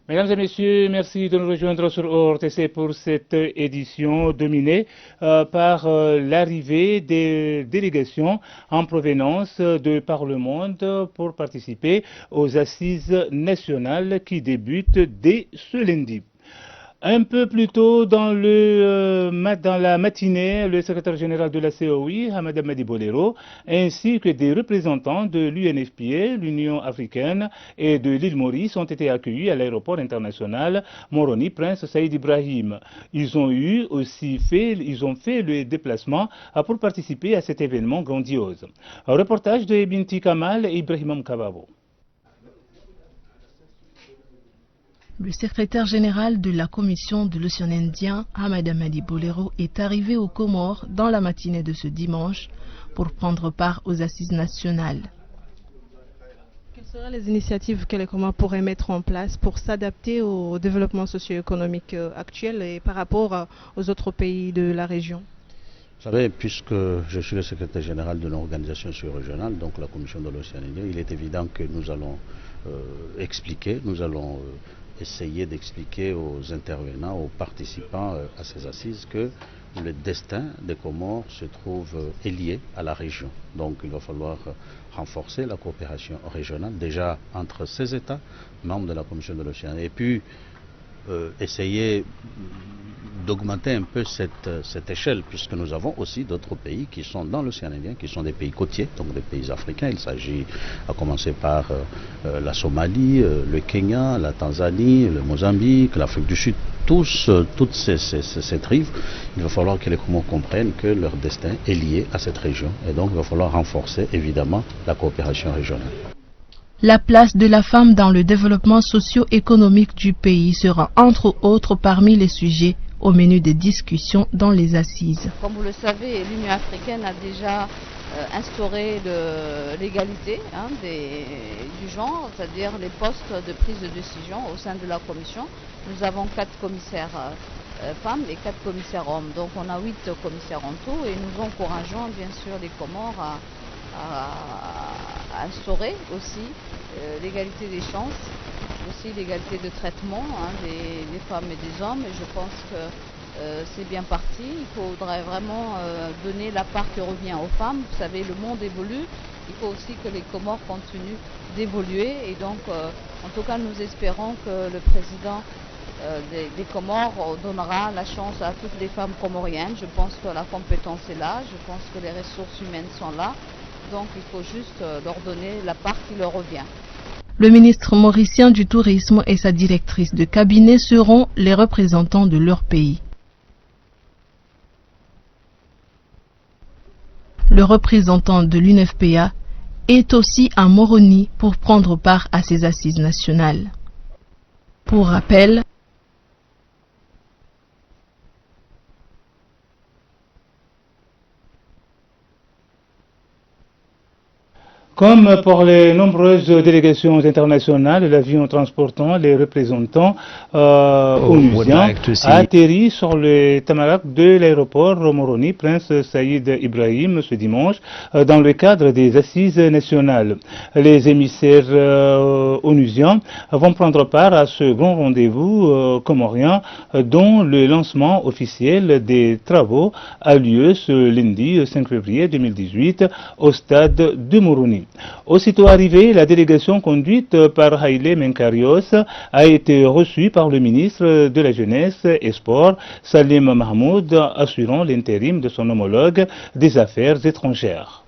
Mesdames et messieurs, merci de nous rejoindre sur ORTC pour cette édition dominée par l'arrivée des délégations en provenance de par le monde pour participer aux assises nationales qui débutent dès ce lundi. Un peu plus tôt dans la matinée, le secrétaire général de la COI, Hamad Amadi Bolero, ainsi que des représentants de l'UNFPA, l'Union africaine et de l'île Maurice ont été accueillis à l'aéroport international Moroni Prince Saïd Ibrahim. Ils ont fait le déplacement pour participer à cet événement grandiose. Un reportage de Binti Kamal et Ibrahim Mkababo. Le secrétaire général de la commission de l'océan Indien, Hamad Amadi Bolero, est arrivé aux Comores dans la matinée de ce dimanche pour prendre part aux assises nationales. Quelles seraient les initiatives que les Comores pourraient mettre en place pour s'adapter au développement socio-économique actuel et par rapport aux autres pays de la région? Vous savez, puisque je suis le secrétaire général de l'organisation sous-régionale, donc la commission de l'océan Indien, il est évident que nous allons essayer d'expliquer aux intervenants, aux participants à ces assises que le destin des Comores se trouve lié à la région. Donc il va falloir renforcer la coopération régionale déjà entre ces États, membres de la Commission de l'océan, et puis essayer d'augmenter un peu cette échelle, puisque nous avons aussi d'autres pays qui sont dans l'océan Indien, qui sont des pays côtiers, donc des pays africains. Il s'agit à commencer par la Somalie, le Kenya, la Tanzanie, le Mozambique, l'Afrique du Sud, toutes ces tribus. Il va falloir que les Comores comprennent que leur destin est lié à cette région, et donc il va falloir renforcer évidemment la coopération régionale. La place de la femme dans le développement socio-économique du pays sera entre autres parmi les sujets au menu des discussions dans les assises. Comme vous le savez, l'Union africaine a déjà instauré l'égalité du genre, c'est-à-dire les postes de prise de décision au sein de la commission. Nous avons 4 commissaires femmes et 4 commissaires hommes, donc on a 8 commissaires en tout, et nous encourageons bien sûr les Comores à instaurer aussi l'égalité des chances, aussi l'égalité de traitement des femmes et des hommes, et je pense que c'est bien parti. Il faudrait vraiment donner la part qui revient aux femmes. Vous savez, le monde évolue, il faut aussi que les Comores continuent d'évoluer, et donc en tout cas nous espérons que le président des Comores donnera la chance à toutes les femmes comoriennes. Je pense que la compétence est là, je pense que les ressources humaines sont là. Donc il faut juste leur donner la part qui leur revient. Le ministre mauricien du Tourisme et sa directrice de cabinet seront les représentants de leur pays. Le représentant de l'UNFPA est aussi à Moroni pour prendre part à ces assises nationales. Pour rappel, Comme pour les nombreuses délégations internationales, l'avion transportant les représentants onusiens a atterri sur le tarmac de l'aéroport Moroni Prince Saïd Ibrahim ce dimanche dans le cadre des assises nationales. Les émissaires onusiens vont prendre part à ce grand rendez-vous comorien dont le lancement officiel des travaux a lieu ce lundi 5 février 2018 au stade de Moroni. Aussitôt arrivée, la délégation conduite par Haïlé Menkarios a été reçue par le ministre de la Jeunesse et Sport, Salim Mahmoud, assurant l'intérim de son homologue des Affaires étrangères.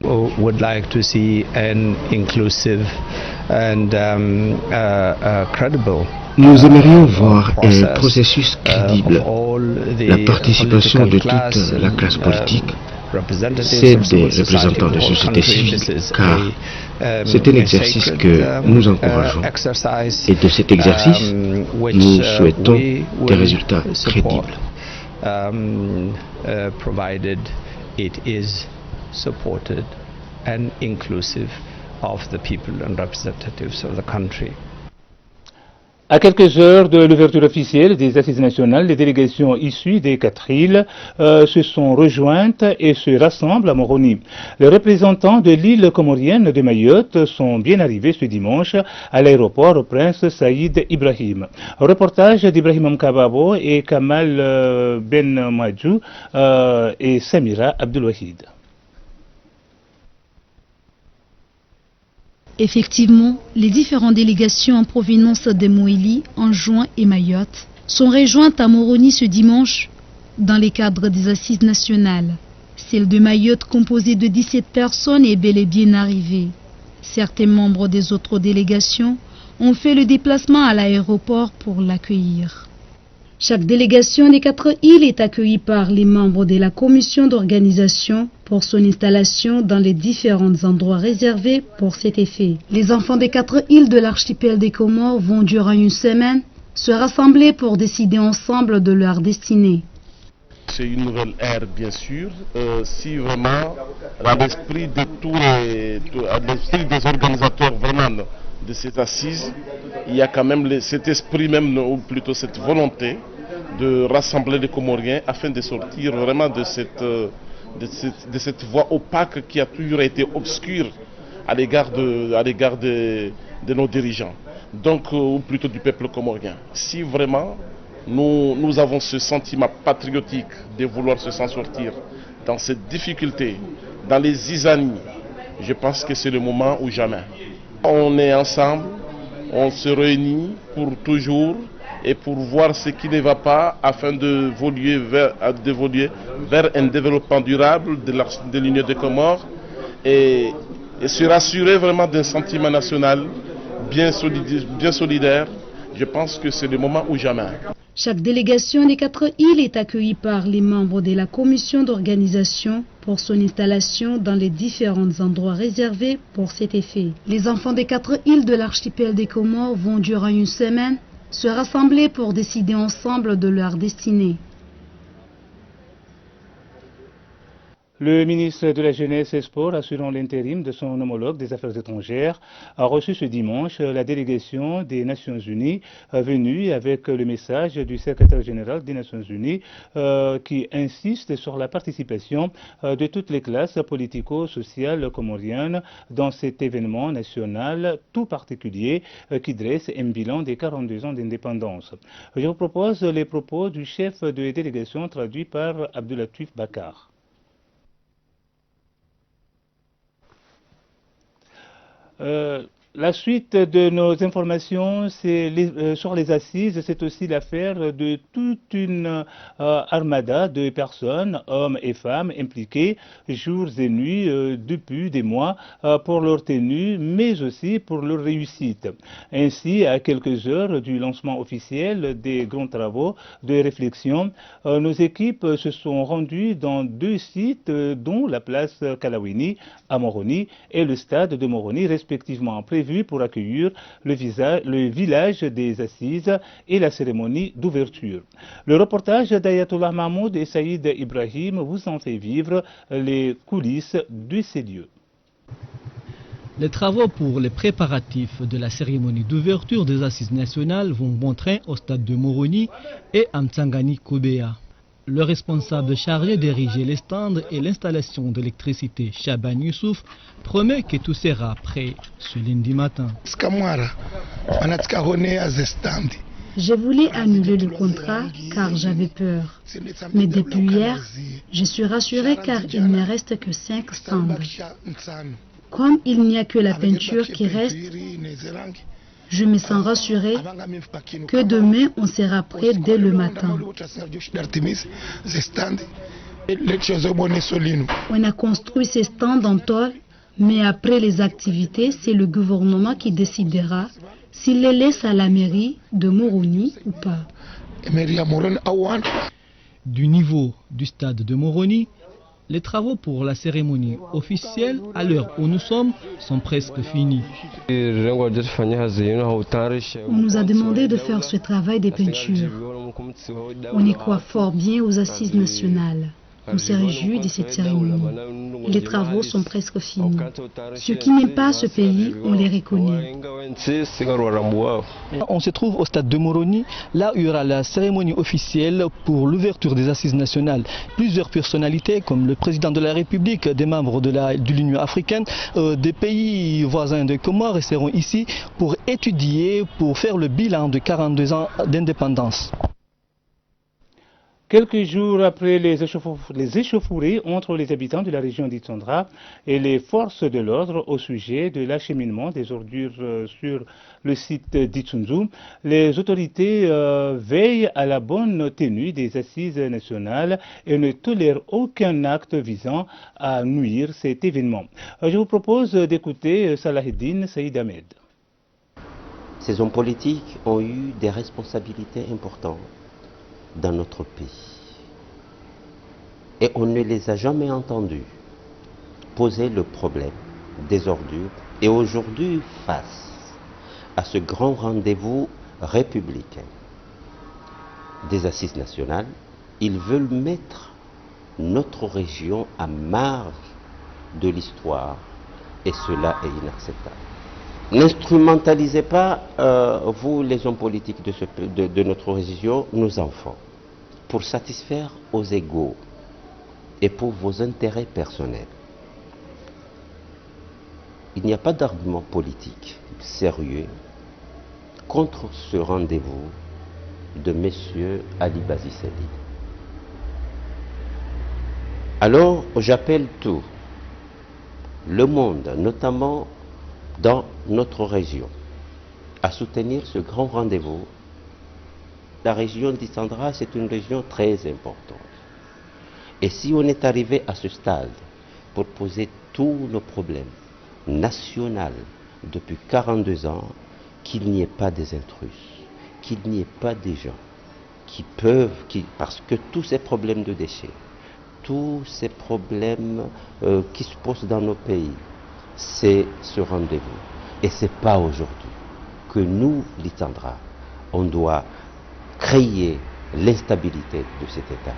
Would like to see an inclusive and credible. Nous aimerions voir un processus crédible, la participation de toute la classe politique, c'est des représentants de société civile, car c'est un exercice que nous encourageons. Et de cet exercice, nous souhaitons des résultats crédibles. Provided it is supported and inclusive of the people and representatives of the country. À quelques heures de l'ouverture officielle des Assises nationales, les délégations issues des 4 îles se sont rejointes et se rassemblent à Moroni. Les représentants de l'île comorienne de Mayotte sont bien arrivés ce dimanche à l'aéroport Prince Saïd Ibrahim. Reportage d'Ibrahim Mkababo et Kamal Ben Madjou et Samira Abdelwahid. Effectivement, les différentes délégations en provenance des Moélie, Anjouan et Mayotte sont rejointes à Moroni ce dimanche dans le cadre des Assises nationales. Celle de Mayotte, composée de 17 personnes, est bel et bien arrivée. Certains membres des autres délégations ont fait le déplacement à l'aéroport pour l'accueillir. Chaque délégation des 4 îles est accueillie par les membres de la commission d'organisation pour son installation dans les différents endroits réservés pour cet effet. Les enfants des 4 îles de l'archipel des Comores vont durant une semaine se rassembler pour décider ensemble de leur destinée. C'est une nouvelle ère, bien sûr, si vraiment, à l'esprit des organisateurs vraiment de cette assise, il y a quand même cet esprit même, ou plutôt cette volonté de rassembler les Comoriens afin de sortir vraiment de cette voie opaque qui a toujours été obscure à l'égard de nos dirigeants, donc ou plutôt du peuple comorien. Si vraiment nous avons ce sentiment patriotique de vouloir se s'en sortir dans cette difficulté, dans les zizanies, je pense que c'est le moment ou jamais. On est ensemble, on se réunit pour toujours et pour voir ce qui ne va pas afin d'évoluer vers un développement durable de l'Union des Comores et se rassurer vraiment d'un sentiment national bien solidaire. Je pense que c'est le moment ou jamais. Chaque délégation des 4 îles est accueillie par les membres de la commission d'organisation pour son installation dans les différents endroits réservés pour cet effet. Les enfants des 4 îles de l'archipel des Comores vont durant une semaine se rassembler pour décider ensemble de leur destinée. Le ministre de la Jeunesse et Sport, assurant l'intérim de son homologue des Affaires étrangères, a reçu ce dimanche la délégation des Nations Unies venue avec le message du secrétaire général des Nations Unies qui insiste sur la participation de toutes les classes politico-sociales comoriennes dans cet événement national tout particulier qui dresse un bilan des 42 ans d'indépendance. Je vous propose les propos du chef de délégation traduit par Abdoulatif Bakar. La suite de nos informations sur les assises, c'est aussi l'affaire de toute une armada de personnes, hommes et femmes, impliqués jours et nuits depuis des mois pour leur tenue, mais aussi pour leur réussite. Ainsi, à quelques heures du lancement officiel des grands travaux de réflexion, nos équipes se sont rendues dans 2 sites, dont la place Kalawini à Moroni et le stade de Moroni, respectivement prévus pour accueillir le village des assises et la cérémonie d'ouverture. Le reportage d'Ayatollah Mahmoud et Saïd Ibrahim vous en fait vivre les coulisses de ces lieux. Les travaux pour les préparatifs de la cérémonie d'ouverture des assises nationales vont bon train au stade de Moroni et à Mtsangani Kobea. Le responsable chargé d'ériger les stands et l'installation d'électricité, Shaban Youssouf, promet que tout sera prêt ce lundi matin. Je voulais annuler le contrat car j'avais peur. Mais depuis hier, je suis rassuré car il ne reste que 5 stands. Comme il n'y a que la peinture qui reste, je me sens rassuré que demain on sera prêt dès le matin. On a construit ces stands en tôle, mais après les activités, c'est le gouvernement qui décidera s'il les laisse à la mairie de Moroni ou pas. Du niveau du stade de Moroni, les travaux pour la cérémonie officielle, à l'heure où nous sommes, sont presque finis. On nous a demandé de faire ce travail des peintures. On y croit fort bien aux assises nationales. On se réjouit de cette cérémonie. Les travaux sont presque finis. Ceux qui n'aiment pas ce pays, on les reconnaît. On se trouve au stade de Moroni, là où il y aura la cérémonie officielle pour l'ouverture des assises nationales. Plusieurs personnalités comme le président de la République, des membres de l'Union africaine, des pays voisins de Comores seront ici pour étudier, pour faire le bilan de 42 ans d'indépendance. Quelques jours après les échauffourées entre les habitants de la région d'Itsandra et les forces de l'ordre au sujet de l'acheminement des ordures sur le site d'Itsunzu, les autorités veillent à la bonne tenue des assises nationales et ne tolèrent aucun acte visant à nuire cet événement. Je vous propose d'écouter Salaheddine Saïd Ahmed. Ces hommes politiques ont eu des responsabilités importantes dans notre pays. Et on ne les a jamais entendus poser le problème des ordures. Et aujourd'hui, face à ce grand rendez-vous républicain des assises nationales, ils veulent mettre notre région à marge de l'histoire. Et cela est inacceptable. N'instrumentalisez pas, vous les hommes politiques de notre région, nos enfants, pour satisfaire aux égos et pour vos intérêts personnels. Il n'y a pas d'argument politique sérieux contre ce rendez-vous de M. Ali Bazisseli. Alors, j'appelle tout le monde, notamment dans notre région, à soutenir ce grand rendez-vous. La région d'Itsandra, c'est une région très importante. Et si on est arrivé à ce stade pour poser tous nos problèmes nationaux depuis 42 ans, qu'il n'y ait pas des intrus, qu'il n'y ait pas des gens parce que tous ces problèmes de déchets, tous ces problèmes qui se posent dans nos pays, c'est ce rendez-vous. Et ce n'est pas aujourd'hui que nous, l'Itsandra, on doit créer l'instabilité de cet État,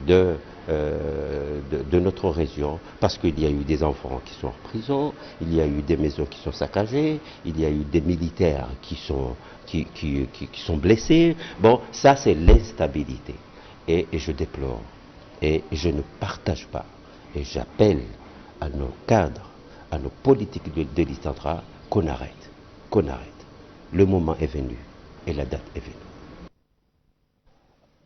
de notre région, parce qu'il y a eu des enfants qui sont en prison, il y a eu des maisons qui sont saccagées, il y a eu des militaires qui sont blessés. Bon, ça c'est l'instabilité. Et je déplore, et je ne partage pas, et j'appelle à nos cadres, à nos politiques de l'Itsandra, qu'on arrête. Le moment est venu, et la date est venue.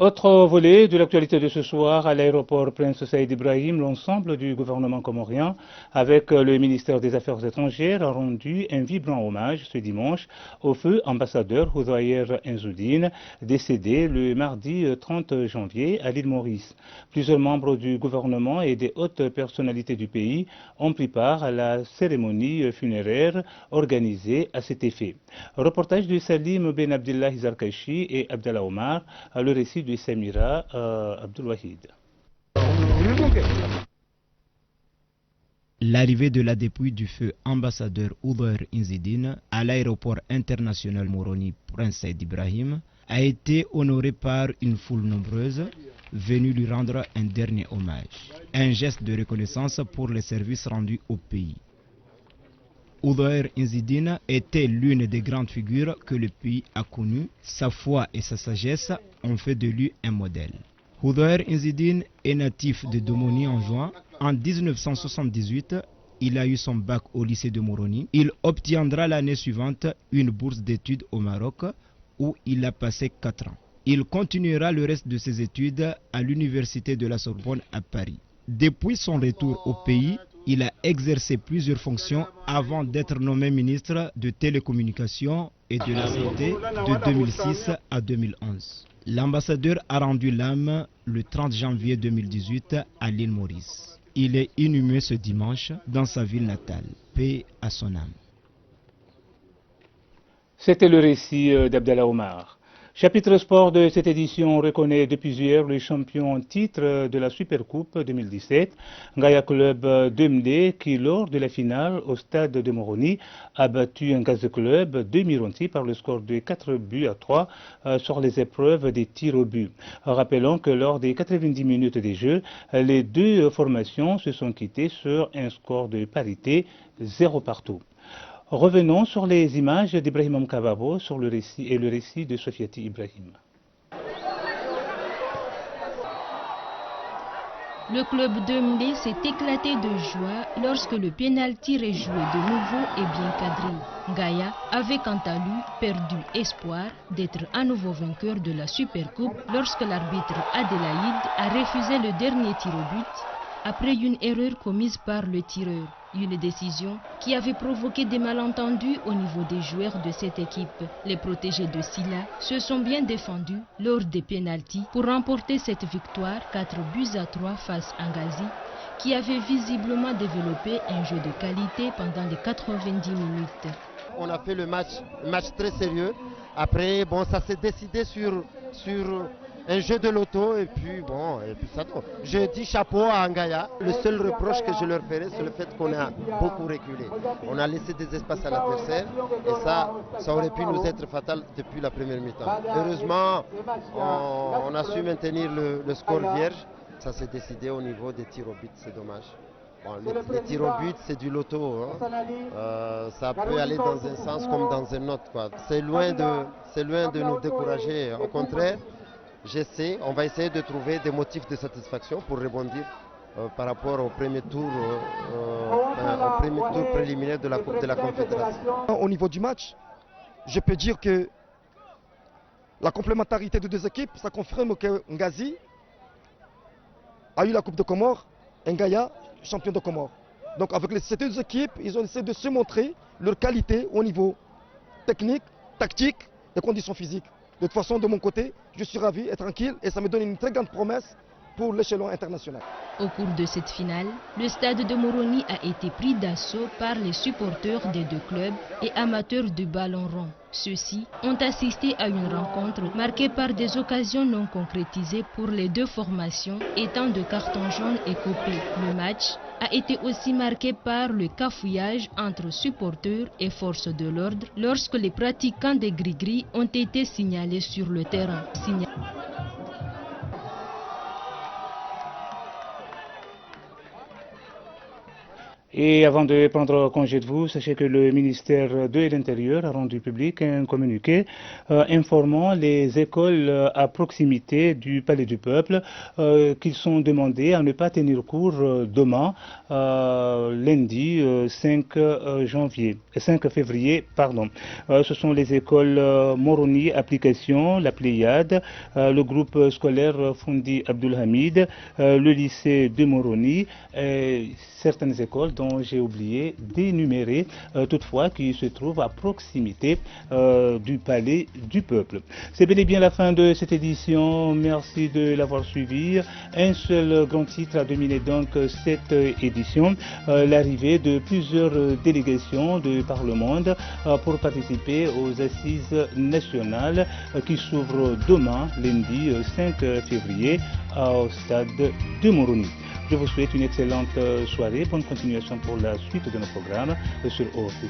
Autre volet de l'actualité de ce soir, à l'aéroport Prince Saïd Ibrahim, l'ensemble du gouvernement comorien, avec le ministère des Affaires étrangères, a rendu un vibrant hommage ce dimanche au feu ambassadeur Houdayer Inzoudine, décédé le mardi 30 janvier à l'île Maurice. Plusieurs membres du gouvernement et des hautes personnalités du pays ont pris part à la cérémonie funéraire organisée à cet effet. Reportage de Salim Ben Abdullah Zarkachi et Abdallah Omar, à le récit de Samira Abdulwahid. L'arrivée de la dépouille du feu ambassadeur Houdayer Inzoudine à l'aéroport international Moroni Prince Saïd Ibrahim a été honorée par une foule nombreuse venue lui rendre un dernier hommage, un geste de reconnaissance pour les services rendus au pays. Houdayer Inzoudine était l'une des grandes figures que le pays a connues. Sa foi et sa sagesse ont fait de lui un modèle. Houdayer Inzoudine est natif de Domoni en juin. En 1978, il a eu son bac au lycée de Moroni. Il obtiendra l'année suivante une bourse d'études au Maroc où il a passé 4 ans. Il continuera le reste de ses études à l'université de la Sorbonne à Paris. Depuis son retour au pays, il a exercé plusieurs fonctions avant d'être nommé ministre de télécommunications et de la santé de 2006 à 2011. L'ambassadeur a rendu l'âme le 30 janvier 2018 à l'île Maurice. Il est inhumé ce dimanche dans sa ville natale. Paix à son âme. C'était le récit d'Abdallah Omar. Chapitre sport de cette édition reconnaît depuis hier le champion en titre de la Supercoupe 2017, Ngaya Club d'Emdé, qui lors de la finale au stade de Moroni a battu un Gaz Club de Mironti par le score de 4-3 sur les épreuves des tirs au but. Rappelons que lors des 90 minutes des jeux, les deux formations se sont quittées sur un score de parité 0 partout. Revenons sur les images d'Ibrahim Mkababo sur le récit de Sofiati Ibrahim. Le club d'Emdé s'est éclaté de joie lorsque le pénalty rejoué de nouveau est bien cadré. Ngaya avait quant à lui perdu espoir d'être à nouveau vainqueur de la Supercoupe lorsque l'arbitre Adélaïde a refusé le dernier tir au but après une erreur commise par le tireur. Une décision qui avait provoqué des malentendus au niveau des joueurs de cette équipe. Les protégés de Silla se sont bien défendus lors des pénaltys pour remporter cette victoire 4-3 face à Ngazi, qui avait visiblement développé un jeu de qualité pendant les 90 minutes. On a fait le match très sérieux. Après, bon, ça s'est décidé sur un jeu de loto et puis ça tombe. Je dis chapeau à Ngaya. Le seul reproche que je leur ferai, c'est le fait qu'on a beaucoup reculé. On a laissé des espaces à l'adversaire et ça aurait pu nous être fatal depuis la première mi-temps. Heureusement, on a su maintenir le score vierge. Ça s'est décidé au niveau des tirs au but, c'est dommage. Bon, les tirs au but, c'est du loto. Hein. Ça peut aller dans un sens comme dans un autre. C'est loin de nous décourager. Au contraire, on va essayer de trouver des motifs de satisfaction pour rebondir par rapport au premier tour préliminaire de la Coupe de la Confédération. Au niveau du match, je peux dire que la complémentarité des deux équipes, ça confirme que Ngazi a eu la Coupe de Comores, Ngaya, champion de Comores. Donc avec ces deux équipes, ils ont essayé de se montrer leur qualité au niveau technique, tactique et conditions physiques. De toute façon, de mon côté, je suis ravi et tranquille et ça me donne une très grande promesse pour l'échelon international. Au cours de cette finale, le stade de Moroni a été pris d'assaut par les supporters des deux clubs et amateurs du ballon rond. Ceux-ci ont assisté à une rencontre marquée par des occasions non concrétisées pour les deux formations étant de cartons jaunes et coupés. Le match a été aussi marqué par le cafouillage entre supporters et forces de l'ordre lorsque les pratiquants des gris-gris ont été signalés sur le terrain. Et avant de prendre congé de vous, sachez que le ministère de l'Intérieur a rendu public un communiqué informant les écoles à proximité du Palais du Peuple qu'ils sont demandés à ne pas tenir cours demain, lundi 5 février. Ce sont les écoles Moroni Application, la Pléiade, le groupe scolaire Fundi Abdulhamid, le lycée de Moroni, et certaines écoles dont j'ai oublié d'énumérer, toutefois qui se trouvent à proximité du Palais du Peuple. C'est bel et bien la fin de cette édition. Merci de l'avoir suivi. Un seul grand titre a dominé donc cette édition, l'arrivée de plusieurs délégations de par le monde pour participer aux assises nationales qui s'ouvrent demain, lundi 5 février, au stade de Moroni. Je vous souhaite une excellente soirée, bonne continuation pour la suite de nos programmes sur OFIS.